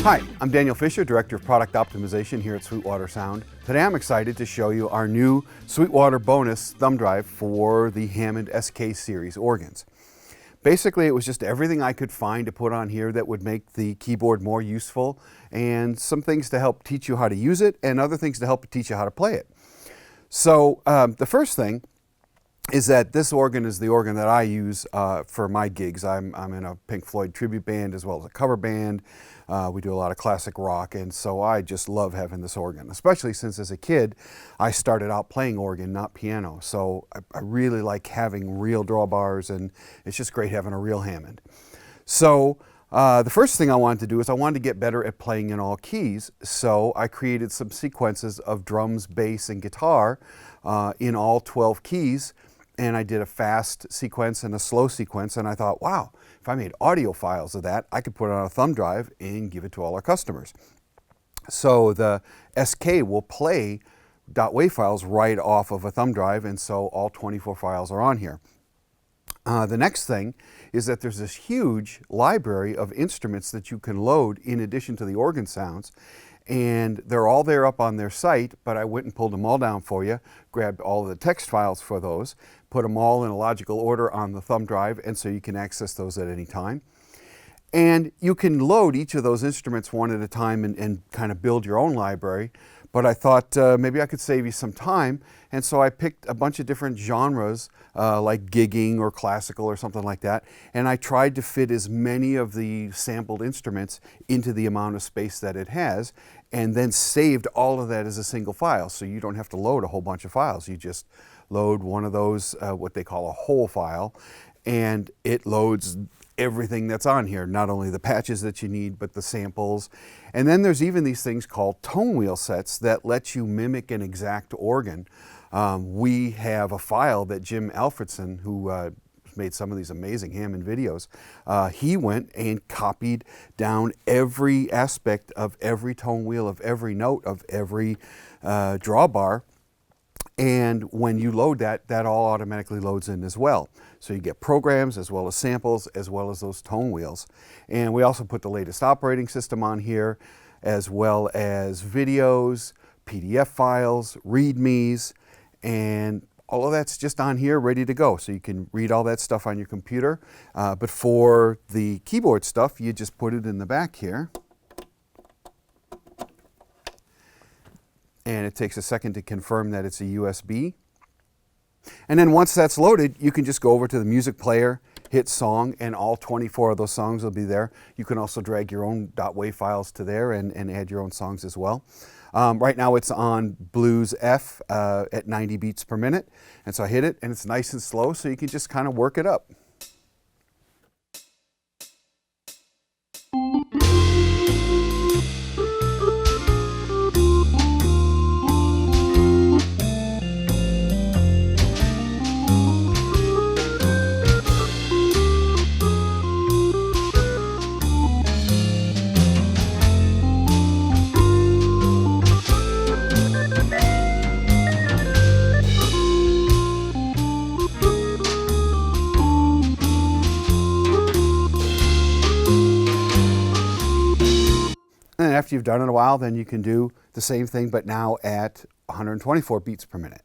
Hi, I'm Daniel Fisher, Director of Product Optimization here at Sweetwater Sound. Today I'm excited to show you our new Sweetwater Bonus thumb drive for the Hammond Sk series organs. Basically, it was just everything I could find to put on here that would make the keyboard more useful, and some things to help teach you how to use it and other things to help teach you how to play it. So the first thing is that this organ is the organ that I use for my gigs. I'm in a Pink Floyd tribute band as well as a cover band. We do a lot of classic rock, and so I just love having this organ, especially since as a kid I started out playing organ, not piano. So I really like having real drawbars, and it's just great having a real Hammond. So the first thing I wanted to do is I wanted to get better at playing in all keys, so I created some sequences of drums, bass, and guitar in all 12 keys. And I did a fast sequence and a slow sequence, and I thought, wow, if I made audio files of that, I could put it on a thumb drive and give it to all our customers. So the SK will play .wav files right off of a thumb drive, and so all 24 files are on here. The next thing is that there's this huge library of instruments that you can load in addition to the organ sounds. And they're all there up on their site, but I went and pulled them all down for you, grabbed all of the text files for those, put them all in a logical order on the thumb drive, and so you can access those at any time. And you can load each of those instruments one at a time and kind of build your own library. But I thought maybe I could save you some time, and so I picked a bunch of different genres like gigging or classical or something like that, and I tried to fit as many of the sampled instruments into the amount of space that it has, and then saved all of that as a single file, so you don't have to load a whole bunch of files. You just load one of those, what they call a whole file, and it loads everything that's on here, not only the patches that you need, but the samples. And then there's even these things called Tonewheel sets that let you mimic an exact organ. We have a file that Jim Alfredson, who made some of these amazing Hammond videos, he went and copied down every aspect of every tone wheel, of every note, of every drawbar. And when you load that, that all automatically loads in as well. So you get programs as well as samples as well as those tone wheels. And we also put the latest operating system on here, as well as videos, PDF files, readmes, and all of that's just on here ready to go. So you can read all that stuff on your computer. But for the keyboard stuff, you just put it in the back here. And it takes a second to confirm that it's a USB. And then once that's loaded, you can just go over to the music player, hit song, and all 24 of those songs will be there. You can also drag your own .wav files to there and add your own songs as well. Right now it's on Blues F at 90 beats per minute. And so I hit it, and it's nice and slow, so you can just kind of work it up. And after you've done it a while, then you can do the same thing, but now at 124 beats per minute.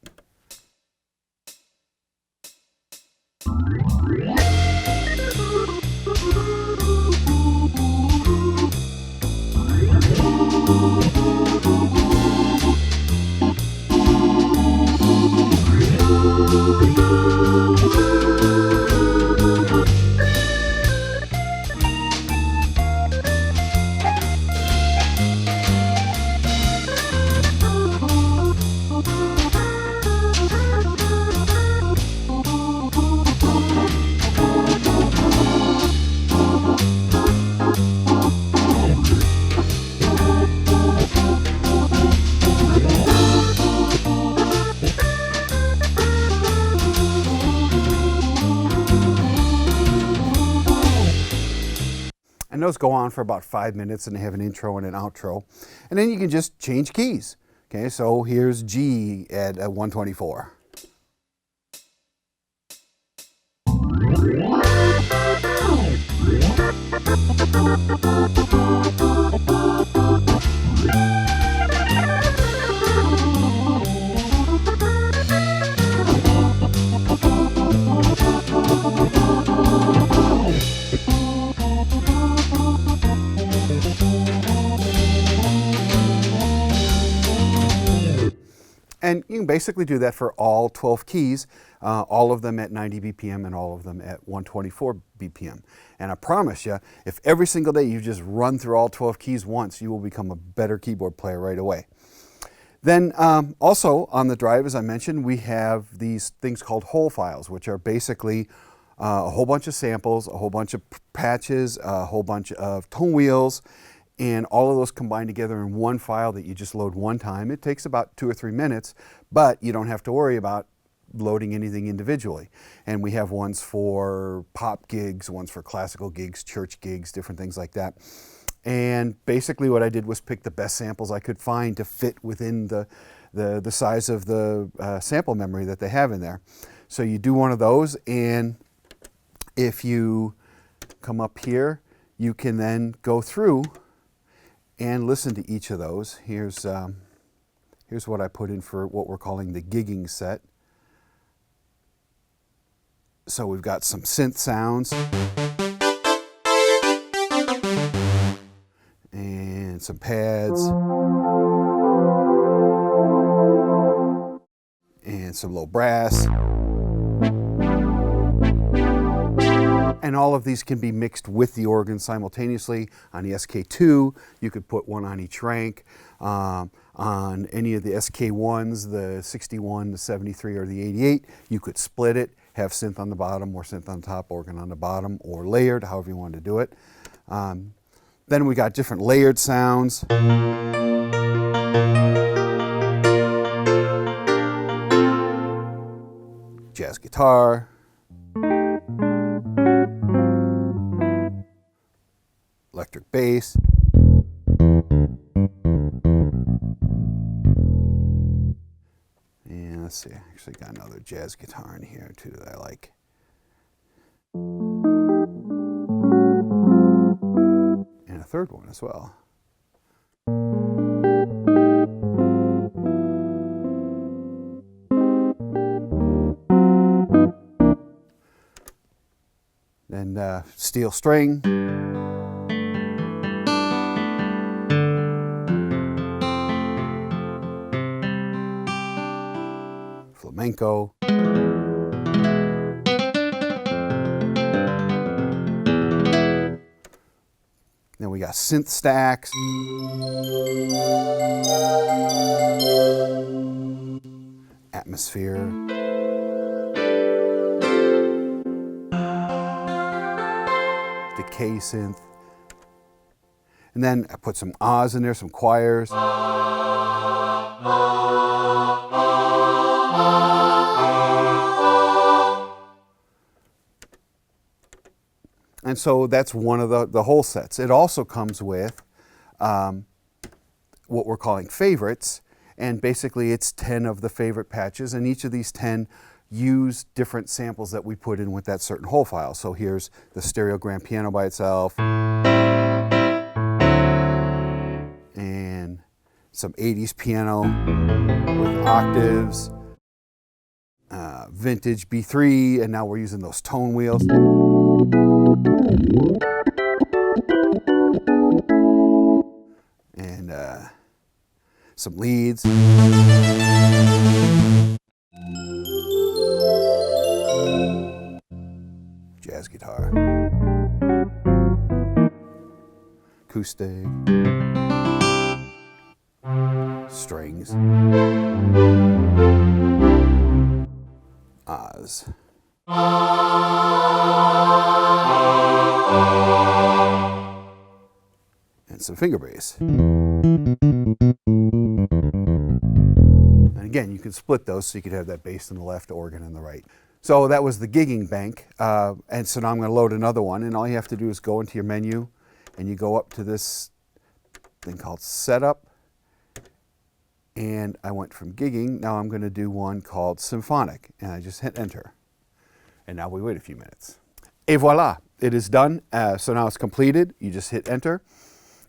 And those go on for about 5 minutes, and they have an intro and an outro. And then you can just change keys. Okay, so here's G at 124. And you can basically do that for all 12 keys, all of them at 90 BPM and all of them at 124 BPM. And I promise you, if every single day you just run through all 12 keys once, you will become a better keyboard player right away. Then also on the drive, as I mentioned, we have these things called whole files, which are basically a whole bunch of samples, a whole bunch of patches, a whole bunch of Tonewheels, and all of those combined together in one file that you just load one time. It takes about 2 or 3 minutes, but you don't have to worry about loading anything individually. And we have ones for pop gigs, ones for classical gigs, church gigs, different things like that. And basically what I did was pick the best samples I could find to fit within the size of the sample memory that they have in there. So you do one of those, and if you come up here, you can then go through and listen to each of those. Here's what I put in for what we're calling the gigging set. So we've got some synth sounds and some pads and some low brass. And all of these can be mixed with the organ simultaneously. On the SK2, you could put one on each rank. On any of the SK1s, the 61, the 73, or the 88, you could split it, have synth on the bottom or synth on top, organ on the bottom, or layered, however you want to do it. Then we got different layered sounds. Jazz guitar. Electric bass. And let's see, I actually got another jazz guitar in here too that I like. And a third one as well. Then steel string. Flamenco. Then we got synth stacks. Atmosphere. Decay synth. And then I put some ahs in there, some choirs. And so that's one of the whole sets. It also comes with what we're calling favorites, and basically it's 10 of the favorite patches, and each of these 10 use different samples that we put in with that certain whole file. So here's the stereo grand piano by itself, and some 80s piano with octaves, vintage B3, and now we're using those Tonewheels. And some leads. Jazz guitar. Acoustic. Strings. Ahs. And some finger bass. And again, you can split those so you could have that bass on the left, organ on the right. So that was the gigging bank. And so now I'm going to load another one, and all you have to do is go into your menu and you go up to this thing called Setup, and I went from gigging. Now I'm going to do one called Symphonic, and I just hit enter. And now we wait a few minutes. Et voila, it is done. So now it's completed. You just hit enter.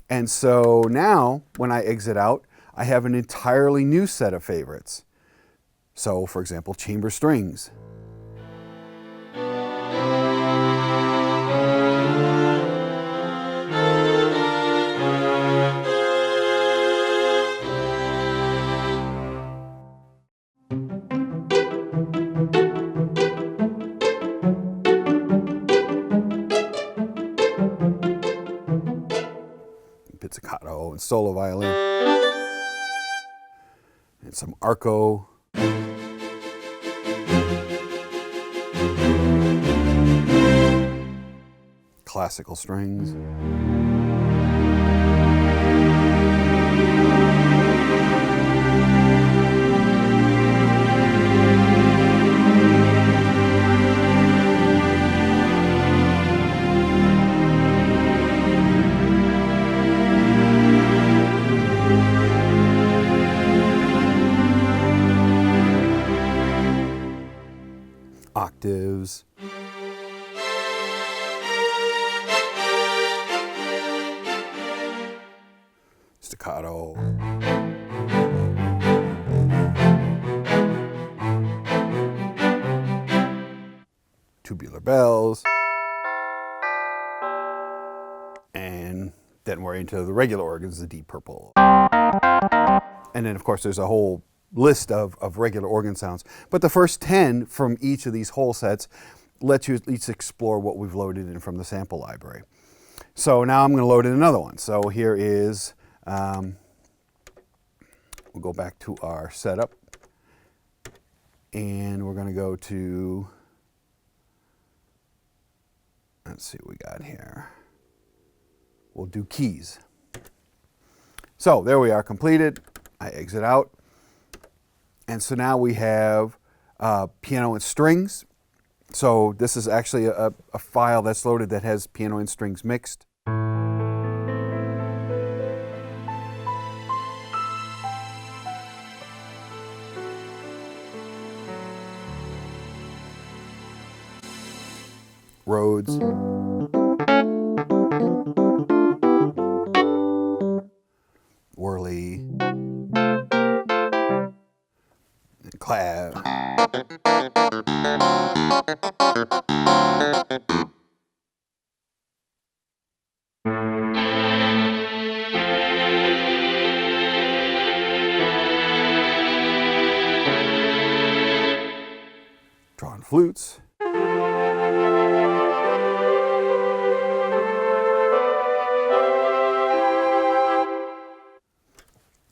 And so now when I exit out, I have an entirely new set of favorites. So for example, chamber strings. Pizzicato and solo violin, and some arco, classical strings, octaves, staccato, tubular bells, and then we're into the regular organs, the deep purple. And then of course there's a whole list of regular organ sounds. But the first 10 from each of these whole sets let you at least explore what we've loaded in from the sample library. So now I'm going to load in another one. So here is, we'll go back to our setup, and we're going to go to, let's see what we got here. We'll do keys. So there we are, completed. I exit out. And so now we have piano and strings. So this is actually a file that's loaded that has piano and strings mixed. Rhodes. Whirly. Clav. Drawn flutes.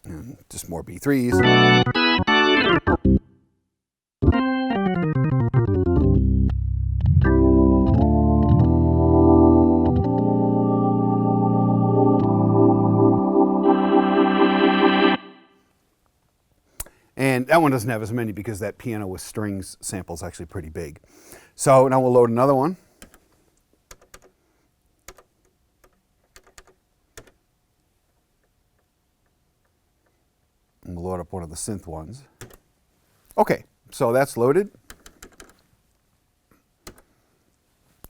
And just more B3s. And that one doesn't have as many because that piano with strings sample is actually pretty big. So now we'll load another one. And we'll load up one of the synth ones. Okay, so that's loaded.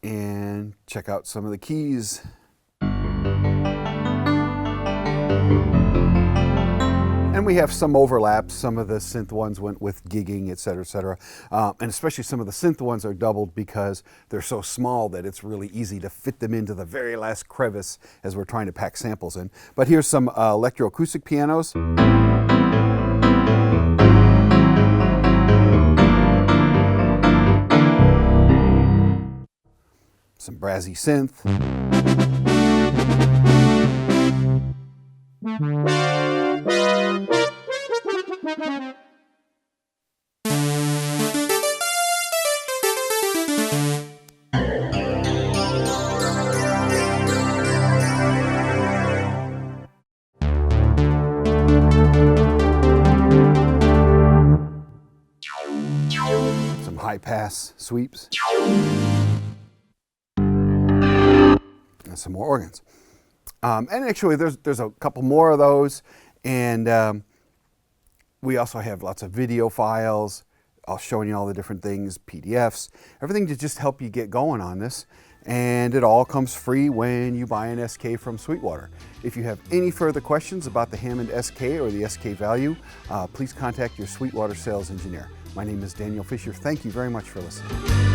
And check out some of the keys. And we have some overlaps. Some of the synth ones went with gigging, et cetera, and especially some of the synth ones are doubled because they're so small that it's really easy to fit them into the very last crevice as we're trying to pack samples in. But here's some electroacoustic pianos. Some brassy synth. Some high pass sweeps. And some more organs. And actually, there's a couple more of those, and we also have lots of video files. I'll show you all the different things, PDFs, everything to just help you get going on this. And it all comes free when you buy an SK from Sweetwater. If you have any further questions about the Hammond SK or the SK value, please contact your Sweetwater Sales Engineer. My name is Daniel Fisher. Thank you very much for listening.